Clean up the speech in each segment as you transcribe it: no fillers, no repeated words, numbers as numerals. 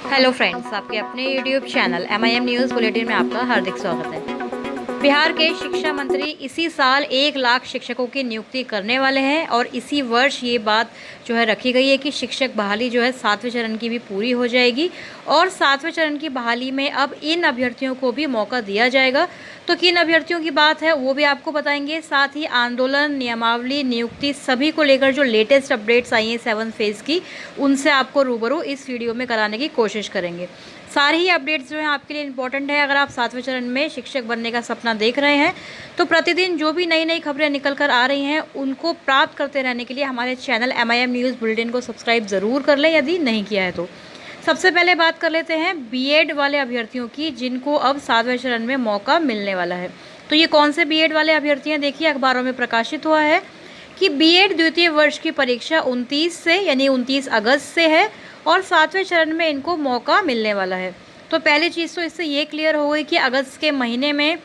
Hello friends, आपके अपने YouTube channel MIM news bulletin में आपका हार्दिक स्वागत है। बिहार के शिक्षा मंत्री इसी साल 1 लाख शिक्षकों की नियुक्ति करने वाले हैं और इसी वर्ष ये बात जो है रखी गई है कि शिक्षक बहाली जो है 7वें चरण की भी पूरी हो जाएगी और 7वें चरण की बहाली में अब इन अभ्यर्थियों को भी मौका दिया जाएगा। तो किन अभ्यर्थियों की बात है वो भी आपको बताएंगे। साथ ही आंदोलन, नियमावली, नियुक्ति सभी को लेकर जो लेटेस्ट अपडेट्स आई हैं 7 फेज़ की, उनसे आपको रूबरू इस वीडियो में कराने की कोशिश करेंगे। सारे ही अपडेट्स जो हैं आपके लिए इम्पोर्टेंट है। अगर आप 7वें चरण में शिक्षक बनने का सपना देख रहे हैं तो प्रतिदिन जो भी नई नई खबरें निकल कर आ रही हैं उनको प्राप्त करते रहने के लिए हमारे चैनल MIM न्यूज़ बुलेटिन को सब्सक्राइब ज़रूर कर लें यदि नहीं किया है तो। सबसे पहले बात कर लेते हैं बीएड वाले अभ्यर्थियों की, जिनको अब 7वें चरण में मौका मिलने वाला है। तो ये कौन से बीएड वाले अभ्यर्थी हैं? देखिए, अखबारों में प्रकाशित हुआ है कि बीएड द्वितीय वर्ष की परीक्षा 29 से यानी 29 अगस्त से है और 7वें चरण में इनको मौका मिलने वाला है। तो पहली चीज़ तो इससे ये क्लियर हो गई कि अगस्त के महीने में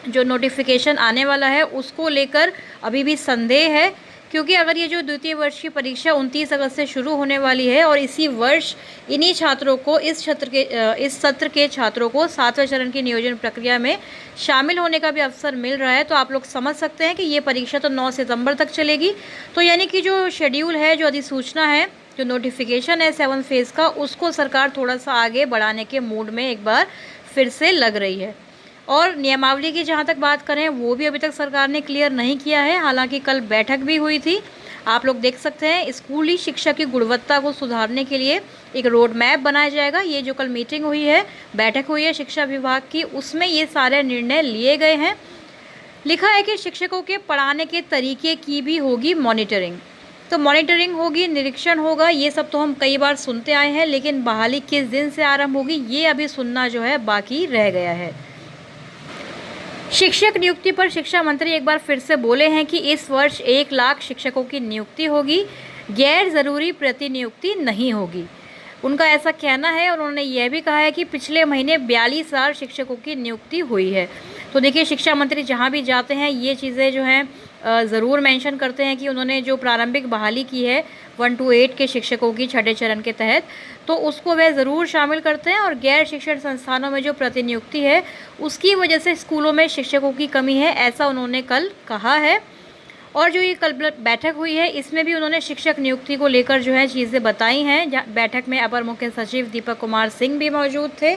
जो नोटिफिकेशन आने वाला है उसको लेकर अभी भी संदेह है, क्योंकि अगर ये जो द्वितीय वर्ष की परीक्षा 29 अगस्त से शुरू होने वाली है और इसी वर्ष इन्हीं छात्रों को इस सत्र के छात्रों को 7वें चरण की नियोजन प्रक्रिया में शामिल होने का भी अवसर मिल रहा है, तो आप लोग समझ सकते हैं कि ये परीक्षा तो 9 सितंबर तक चलेगी। तो यानी कि जो शेड्यूल है, जो अधिसूचना है, जो नोटिफिकेशन है 7 फेज़ का, उसको सरकार थोड़ा सा आगे बढ़ाने के मूड में एक बार फिर से लग रही है। और नियमावली की जहाँ तक बात करें वो भी अभी तक सरकार ने क्लियर नहीं किया है। हालांकि कल बैठक भी हुई थी, आप लोग देख सकते हैं। स्कूली शिक्षा की गुणवत्ता को सुधारने के लिए एक रोड मैप बनाया जाएगा। ये जो कल मीटिंग हुई है, बैठक हुई है शिक्षा विभाग की, उसमें ये सारे निर्णय लिए गए हैं। लिखा है कि शिक्षकों के पढ़ाने के तरीके की भी होगी मॉनिटरिंग। तो मॉनिटरिंग होगी, निरीक्षण होगा, ये सब तो हम कई बार सुनते आए हैं, लेकिन बहाली किस दिन से आरंभ होगी ये अभी सुनना जो है बाकी रह गया है। शिक्षक नियुक्ति पर शिक्षा मंत्री एक बार फिर से बोले हैं कि इस वर्ष 1 लाख शिक्षकों की नियुक्ति होगी, गैर ज़रूरी प्रतिनियुक्ति नहीं होगी। उनका ऐसा कहना है और उन्होंने यह भी कहा है कि पिछले महीने 42,000 शिक्षकों की नियुक्ति हुई है। तो देखिए, शिक्षा मंत्री जहां भी जाते हैं ये चीज़ें जो हैं ज़रूर मेंशन करते हैं कि उन्होंने जो प्रारंभिक बहाली की है 1 to 8 के शिक्षकों की 6ठे चरण के तहत, तो उसको वह ज़रूर शामिल करते हैं। और गैर शिक्षण संस्थानों में जो प्रतिनियुक्ति है उसकी वजह से स्कूलों में शिक्षकों की कमी है, ऐसा उन्होंने कल कहा है। और जो ये कल बैठक हुई है इसमें भी उन्होंने शिक्षक नियुक्ति को लेकर जो है चीज़ें बताई हैं। बैठक में अपर मुख्य सचिव दीपक कुमार सिंह भी मौजूद थे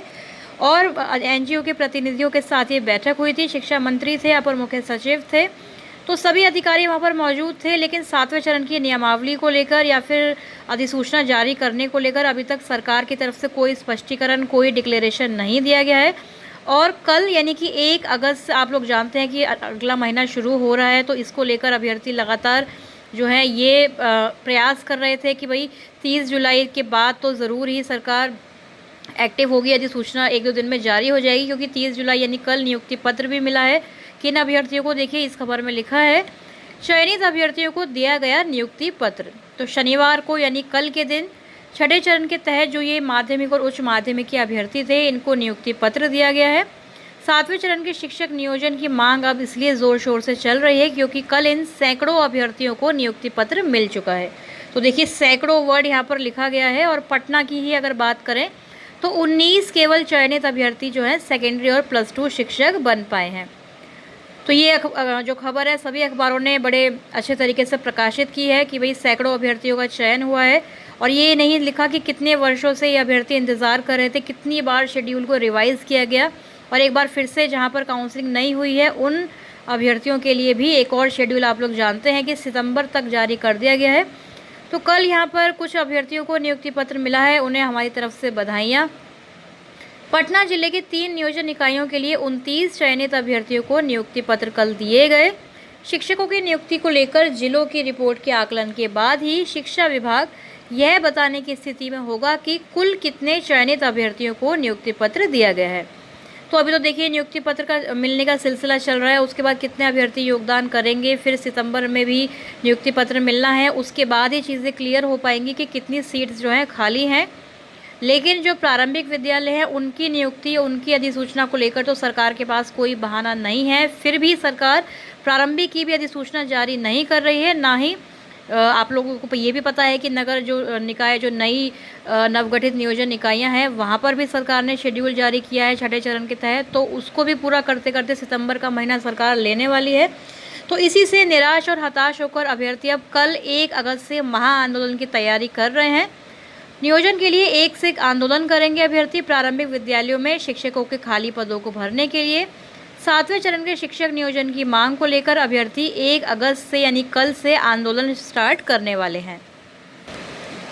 और NGO के प्रतिनिधियों के साथ ये बैठक हुई थी। शिक्षा मंत्री थे, अपर मुख्य सचिव थे, तो सभी अधिकारी वहाँ पर मौजूद थे। लेकिन 7वें चरण की नियमावली को लेकर या फिर अधिसूचना जारी करने को लेकर अभी तक सरकार की तरफ से कोई स्पष्टीकरण, कोई डिक्लेरेशन नहीं दिया गया है। और कल यानी कि 1 अगस्त से आप लोग जानते हैं कि अगला महीना शुरू हो रहा है, तो इसको लेकर अभ्यर्थी लगातार जो है ये प्रयास कर रहे थे कि भाई 30 जुलाई के बाद तो ज़रूर ही सरकार एक्टिव होगी, अधिसूचना 1-2 दिन में जारी हो जाएगी, क्योंकि 30 जुलाई यानी कल नियुक्ति पत्र भी मिला है किन अभ्यर्थियों को। देखिए, इस खबर में लिखा है चयनित अभ्यर्थियों को दिया गया नियुक्ति पत्र। तो शनिवार को यानी कल के दिन 6ठे चरण के तहत जो ये माध्यमिक और उच्च माध्यमिक के अभ्यर्थी थे इनको नियुक्ति पत्र दिया गया है। 7वें चरण के शिक्षक नियोजन की मांग अब इसलिए ज़ोर शोर से चल रही है क्योंकि कल इन सैकड़ों अभ्यर्थियों को नियुक्ति पत्र मिल चुका है। तो देखिए, सैकड़ों वर्ड यहाँ पर लिखा गया है। और पटना की ही अगर बात करें तो 19 केवल चयनित अभ्यर्थी जो है सेकेंडरी और +2 शिक्षक बन पाए हैं। तो ये जो खबर है सभी अखबारों ने बड़े अच्छे तरीके से प्रकाशित की है कि भाई सैकड़ों अभ्यर्थियों का चयन हुआ है। और ये नहीं लिखा कि कितने वर्षों से ये अभ्यर्थी इंतज़ार कर रहे थे, कितनी बार शेड्यूल को रिवाइज़ किया गया और एक बार फिर से जहाँ पर काउंसलिंग नहीं हुई है उन अभ्यर्थियों के लिए भी एक और शेड्यूल आप लोग जानते हैं कि सितंबर तक जारी कर दिया गया है। तो कल यहाँ पर कुछ अभ्यर्थियों को नियुक्ति पत्र मिला है, उन्हें हमारी तरफ से बधाइयाँ। पटना जिले के 3 नियोजन इकाइयों के लिए 29 चयनित अभ्यर्थियों को नियुक्ति पत्र कल दिए गए। शिक्षकों की नियुक्ति को लेकर जिलों की रिपोर्ट के आकलन के बाद ही शिक्षा विभाग यह बताने की स्थिति में होगा कि कुल कितने चयनित अभ्यर्थियों को नियुक्ति पत्र दिया गया है। तो अभी तो देखिए, नियुक्ति पत्र का मिलने का सिलसिला चल रहा है, उसके बाद कितने अभ्यर्थी योगदान करेंगे, फिर सितंबर में भी नियुक्ति पत्र मिलना है, उसके बाद ही चीज़ें क्लियर हो पाएंगी कि कितनी सीट्स जो हैं खाली हैं। लेकिन जो प्रारंभिक विद्यालय हैं उनकी नियुक्ति, उनकी अधिसूचना को लेकर तो सरकार के पास कोई बहाना नहीं है। फिर भी सरकार प्रारंभिक की भी अधिसूचना जारी नहीं कर रही है, ना ही आप लोगों को ये भी पता है कि नगर जो निकाय जो नई नवगठित नियोजन इकाइयां हैं वहां पर भी सरकार ने शेड्यूल जारी किया है छठे चरण के तहत, तो उसको भी पूरा करते करते सितंबर का महीना सरकार लेने वाली है। तो इसी से निराश और हताश होकर अभ्यर्थी अब कल 1 अगस्त से महाआंदोलन की तैयारी कर रहे हैं। नियोजन के लिए एक से एक आंदोलन करेंगे अभ्यर्थी। प्रारंभिक विद्यालयों में शिक्षकों के खाली पदों को भरने के लिए 7वें चरण के शिक्षक नियोजन की मांग को लेकर अभ्यर्थी 1 अगस्त से यानी कल से आंदोलन स्टार्ट करने वाले हैं।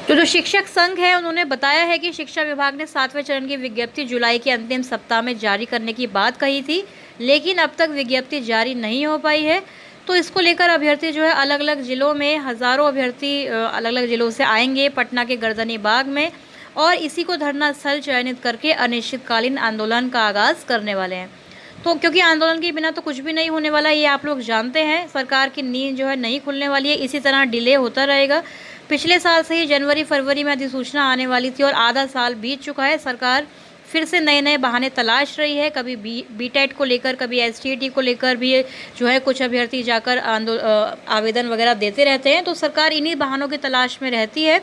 तो जो शिक्षक संघ है उन्होंने बताया है कि शिक्षा विभाग ने 7वें चरण की विज्ञप्ति जुलाई के अंतिम सप्ताह में जारी करने की बात कही थी, लेकिन अब तक विज्ञप्ति जारी नहीं हो पाई है। तो इसको लेकर अभ्यर्थी जो है अलग अलग ज़िलों में हज़ारों अभ्यर्थी अलग अलग ज़िलों से आएंगे पटना के गर्दनी बाग में, और इसी को धरना स्थल चयनित करके अनिश्चितकालीन आंदोलन का आगाज़ करने वाले हैं। तो क्योंकि आंदोलन के बिना तो कुछ भी नहीं होने वाला है, ये आप लोग जानते हैं। सरकार की नींद जो है नहीं खुलने वाली है, इसी तरह डिले होता रहेगा। पिछले साल से ही जनवरी फरवरी में अधिसूचना आने वाली थी और आधा साल बीत चुका है। सरकार फिर से नए नए बहाने तलाश रही है, कभी बीटेट को लेकर, कभी एसटीईटी को लेकर भी जो है कुछ अभ्यर्थी जाकर आवेदन वगैरह देते रहते हैं। तो सरकार इन्हीं बहानों की तलाश में रहती है।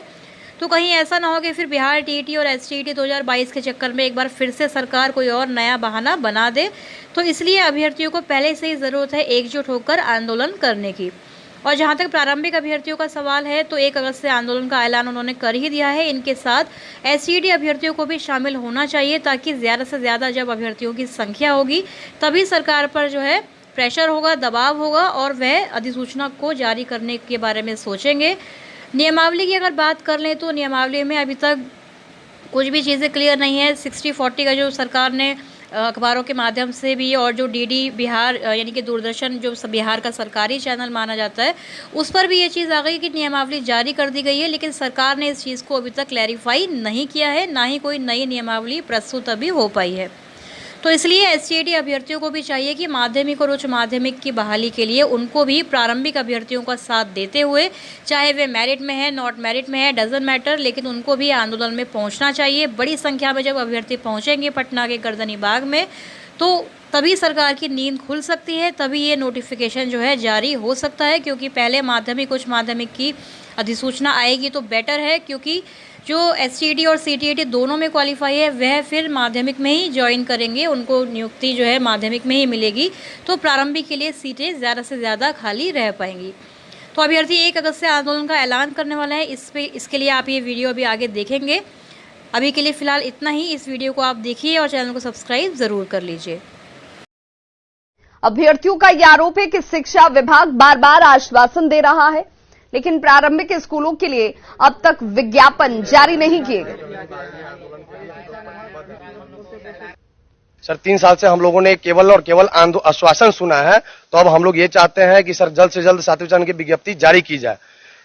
तो कहीं ऐसा ना हो कि फिर बिहार टीईटी और एसटीईटी 2022 के चक्कर में एक बार फिर से सरकार कोई और नया बहाना बना दे। तो इसलिए अभ्यर्थियों को पहले से ही ज़रूरत है एकजुट होकर आंदोलन करने की। और जहां तक प्रारंभिक अभ्यर्थियों का सवाल है तो 1 अगस्त से आंदोलन का ऐलान उन्होंने कर ही दिया है। इनके साथ एसटीईटी अभ्यर्थियों को भी शामिल होना चाहिए, ताकि ज़्यादा से ज़्यादा जब अभ्यर्थियों की संख्या होगी तभी सरकार पर जो है प्रेशर होगा, दबाव होगा और वह अधिसूचना को जारी करने के बारे में सोचेंगे। नियमावली की अगर बात कर लें तो नियमावली में अभी तक कुछ भी चीज़ें क्लियर नहीं है। 60-40 का जो सरकार ने अखबारों के माध्यम से भी और जो डीडी बिहार यानी कि दूरदर्शन जो बिहार का सरकारी चैनल माना जाता है उस पर भी ये चीज़ आ गई कि नियमावली जारी कर दी गई है, लेकिन सरकार ने इस चीज़ को अभी तक क्लैरिफाई नहीं किया है, ना ही कोई नई नियमावली प्रस्तुत अभी हो पाई है। तो इसलिए एसटीईटी अभ्यर्थियों को भी चाहिए कि माध्यमिक और उच्च माध्यमिक की बहाली के लिए उनको भी प्रारंभिक अभ्यर्थियों का साथ देते हुए, चाहे वे मेरिट में है नॉट मेरिट में है डजंट मैटर, लेकिन उनको भी आंदोलन में पहुंचना चाहिए। बड़ी संख्या में जब अभ्यर्थी पहुंचेंगे पटना के गर्दनी बाग में तो तभी सरकार की नींद खुल सकती है, तभी ये नोटिफिकेशन जो है जारी हो सकता है। क्योंकि पहले माध्यमिक उच्च माध्यमिक की अधिसूचना आएगी तो बेटर है, क्योंकि जो एसटीईटी और सीटीईटी दोनों में क्वालिफाई है वह फिर माध्यमिक में ही ज्वाइन करेंगे, उनको नियुक्ति जो है माध्यमिक में ही मिलेगी। तो प्रारंभिक के लिए सीटें ज़्यादा से ज़्यादा खाली रह पाएंगी। तो अभ्यर्थी 1 अगस्त से आंदोलन का ऐलान करने वाला है। इसके लिए आप ये वीडियो अभी आगे देखेंगे। अभी के लिए फ़िलहाल इतना ही। इस वीडियो को आप देखिए और चैनल को सब्सक्राइब ज़रूर कर लीजिए। अभ्यर्थियों का यह आरोप है कि शिक्षा विभाग बार बार आश्वासन दे रहा है, लेकिन प्रारंभिक स्कूलों के लिए अब तक विज्ञापन जारी नहीं किए गए। सर 3 साल से हम लोगों ने केवल और केवल आश्वासन सुना है, तो अब हम लोग ये चाहते हैं कि सर जल्द से जल्द 7वें चरण की विज्ञप्ति जारी की जाए।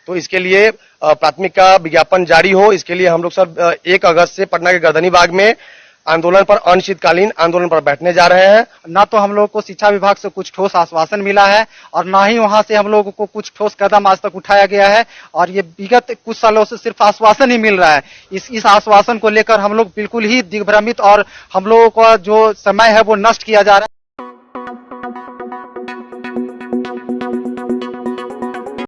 तो इसके लिए प्राथमिक का विज्ञापन जारी हो, इसके लिए हम लोग सर 1 अगस्त से पटना के गर्दनी बाग में आंदोलन पर अनिश्चितकालीन आंदोलन पर बैठने जा रहे हैं। ना तो हम लोग को शिक्षा विभाग से कुछ ठोस आश्वासन मिला है और ना ही वहां से हम लोगों को कुछ ठोस कदम आज तक उठाया गया है, और ये विगत कुछ सालों से सिर्फ आश्वासन ही मिल रहा है। इस आश्वासन को लेकर हम लोग बिल्कुल ही दिग्भ्रमित और हम लोगों का जो समय है वो नष्ट किया जा रहा है।